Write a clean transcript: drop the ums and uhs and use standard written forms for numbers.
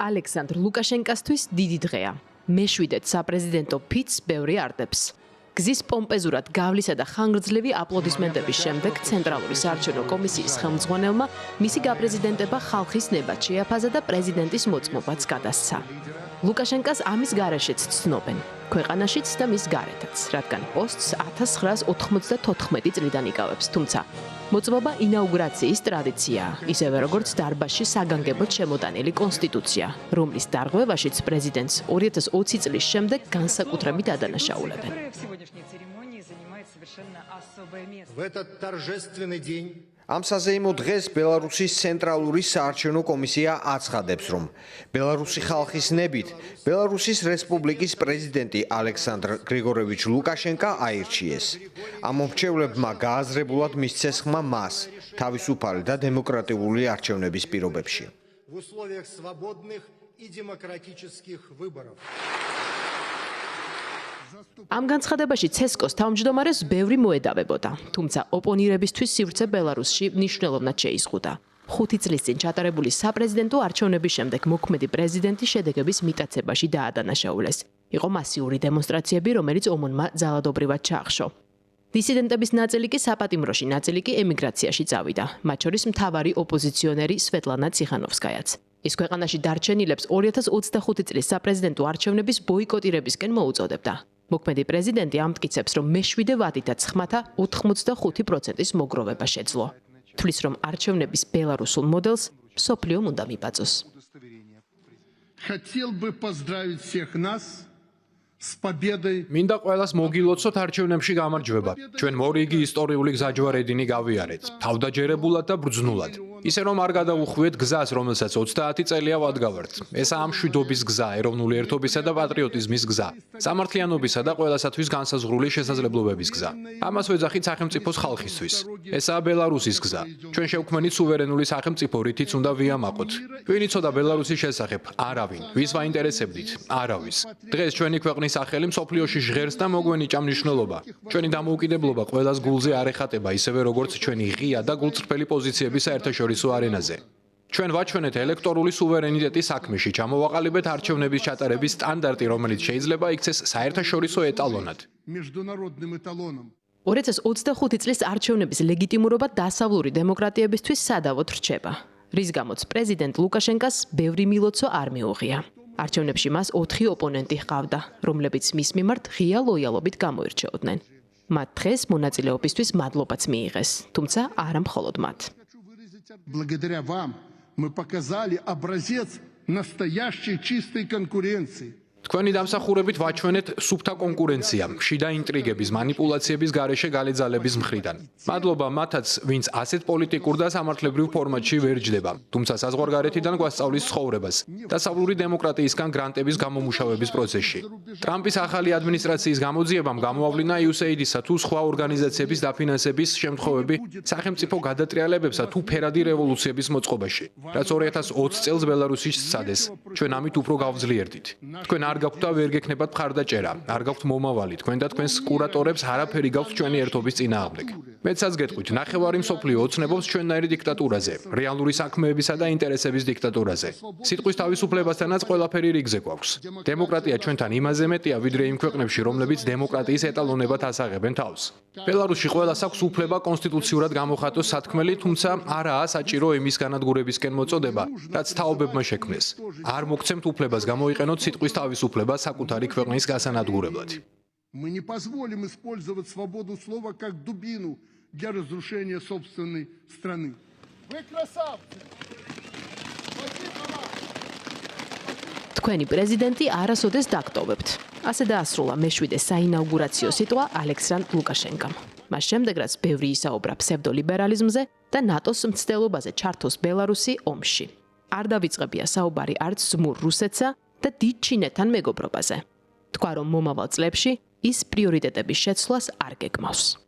ალექსანდრ ლუკაშენკასთვის დიდი დღეა. მეშვიდედ საპრეზიდენტო ფიცს ბევრი არდებს. გზის პომპეზურად გავლისა და ხანგრძლივი აპლოდისმენტების შემდეგ ცენტრალური საარჩევნო კომისიის ხელმძღვანელმა მისი გაპრეზიდენტება ხალხის ნებად შეაფაზა და პრეზიდენტის მოწმობაც გადასცა. ლუკაშენკას ამის გარეშეც ცნობენ, ქვეყანაშიც და მის გარეთაც, რადგან პოსტს 1994 წლიდან იკავებს, თუმცა მოწმობა ინაუგურაციის ტრადიციაა, ისევე როგორც დარბაზში საგანგებოდ შემოტანილი კონსტიტუცია, რომლის დარღვევაშიც პრეზიდენტს 2020 წლის შემდეგ განსაკუთრებით ადანაშაულებენ. Ამ საზეიმო დღეს ბელარუსის ცენტრალური საარჩევნო კომისია აცხადებს, რომ ბელარუსი ხალხის ნებით ბელარუსის რესპუბლიკის პრეზიდენტი ალექსანდრ გრიგორევიჩ ლუკაშენკა აირჩიეს. ამ მომრჩევლებმა გააზრებულად მისცეს ხმა მას თავისუფალი და დემოკრატიული არჩევნების პირობებში. ამ განცხადებაში ცესკოს თავმჯდომარეს ბევრი მოედავებოდა, თუმცა ოპონირებისთვის სივრცე ბელარუსში მნიშვნელოვნად შეიზღუდა. 5 წლის წინ ჩატარებული საპრეზიდენტო არჩევნების შემდეგ მოქმედი პრეზიდენტი შედეგების მიტაცებაში დაადანაშაულეს. იყო მასიური დემონსტრაციები, რომელიც ომონმა ძალადობრივად ჩაახშო. დისიდენტების ნაწილი კი საპატიმროში, ნაწილი კი ემიგრაციაში წავიდა, მათ შორის მთავარი ოპოზიციონერი სვეტლანა ციხანოვსკაიაც. ის ქვეყანაში დარჩენილებს 2025 წლის საპრეზიდენტო არჩევნების ბოიკოტირებისკენ მოუწოდებდა. მოქმედი პრეზიდენტი ამტკიცებს, რომ მეშვიდე ვადითაც ხმათა 85%-ის მოგროვება შეძლო. თვლის, რომ არჩევნების ბელარუსულ მოდელს მსოფლიომ უნდა მიბაძოს. მინდა ყველას მოგილოცოთ არჩევნებში გამარჯვება. ჩვენ მორიგი ისტორიული გზაჯვარედინი გავიარეთ, თავდაჯერებულად და ბრძნულად. ისე რომ არ გადავუხვიეთ გზას, რომელსაც 30 წელია ვადგავართ. ესაა ამ მშვიდობის გზა, ეროვნული ერთობისა და პატრიოტიზმის გზა, სამართლიანობისა და ყველასათვის განსაზღვრული შესაძლებლობების გზა. ამას ვეძახით სახელმწიფოს ხალხისთვის. ესაა ბელარუსის გზა. ჩვენ შევქმნით სუვერენული სახელმწიფო, რითიც უნდა ვიამაყოთ. ვინ იცოდა ბელარუსის შესახებ? არავინ. ვის ვაინტერესებდით? არავის. დღეს ჩვენი ქვეყნის სახელი მსოფლიოში ჟღერს და მოგვენიჭა მნიშვნელობა. ჩვენი დამოუკიდებლობა ყველას გულზე არ ეხატება, ისევე როგორც ჩვენი ღია და გულწრფელი პოზიციები საერთაშორისო არენაზე. ჩვენ ვაჩვენეთ ელექტორული სუვერენიტეტის საქმეში, ჩამოვაყალიბეთ არჩევნების ჩატარების სტანდარტი, რომელიც შეიძლება იქცეს საერთაშორისო ეტალონად. 2025 წლის არჩევნების ლეგიტიმურობა დასავლური დემოკრატიებისთვის სადავოდ რჩება, რის გამოც პრეზიდენტ ლუკაშენკას ბევრი მილოცვა არ მიუღია. არჩევნებში მას 4 ოპონენტი ჰყავდა, რომლებიც მის მიმართ ღია ლოიალობით გამოირჩეოდნენ. მათ დღეს მონაწილეობისთვის მადლობაც მიიღეს, თუმცა არა მხოლოდ მათ. Благодаря вам мы показали образец настоящей чистой конкуренции. თქვენი დამსახურებით ვაჩვენეთ სუფთა კონკურენცია, შიდა ინტრიგების, манипуляციების გარეშე გალეძალების მხრიდან. მადლობა მათაც, ვინც ასეთ პოლიტიკურ და სამართლებრივ ფორმატში ვერ ჯდება, თუმცა საზღვარგარეთიდან გვასწავლის ცხოვრებას, დასავლური დემოკრატიისგან გრანტების გამომუშავების პროცესში. ტრამპის ახალი ადმინისტრაციის გამოძიებამ გამოავლინა USAID-ისა თუ სხვა ორგანიზაციების დაფინანსების შემთხვევები სახელმწიფო გადატრიალებებსა თუ ფერადი რევოლუციების მოწყობაში, რაც 2020 წელს ბელარუსში სცადეს. ჩვენ ამით უფრო გავძლიერდით. თქვენ არ გაქვთ და ვერ გექნებათ მხარდაჭერა, არ გაქვთ მომავალი, თქვენ და თქვენს კურატორებს არაფერი გაქვთ ჩვენი ერთობის წინააღმდეგ. მეცაც გეტყვით, ნახევარი მსოფლიო ოცნებობს ჩვენნაირი დიქტატურაზე, რეალური საქმეებისა და ინტერესების დიქტატურაზე. სიტყვის თავისუფლებასთანაც ყველაფერი რიგზე გვაქვს. დემოკრატია ჩვენთან იმაზე მეტია, ვიდრე იმ ქვეყნებში, რომლებიც დემოკრატიის ეტალონებად ასაღებენ თავს. ბელარუსში ყველას აქვს უფლება კონსტიტუციურად გამოხატოს სათქმელი, თუმცა არაა საჭირო იმის განადგურებისკენ მოწოდება, რაც თაობებმა შექმნეს. არ მოგცემთ უფლებას გამოიყენოთ სიტყვის თავისუფლება საკუთარი ქვეყნის გასანადგურებლად. Мы не позволим использовать свободу слова как дубину для разрушения собственной страны. Вы красавцы! თქვენი პრეზიდენტი არასოდეს დაგტოვებთ. ასე დაასრულა მეშვიდე საინაუგურაციო სიტყვა ალექსანდრ ლუკაშენკამ. მას შემდეგ რაც ბევრი ისაუბრა ფსევდოლიბერალიზმზე და ნატოს მცდელობაზე ჩართოს ბელარუსი ომში. არ დავიწყებია საუბარი არც ზმურ რუსეთსა და დიდ ჩინეთთან მეგობრობაზე. თქვა რომ მომავალ წლებში ის პრიორიტეტების შეცვლას არ გეგმავს.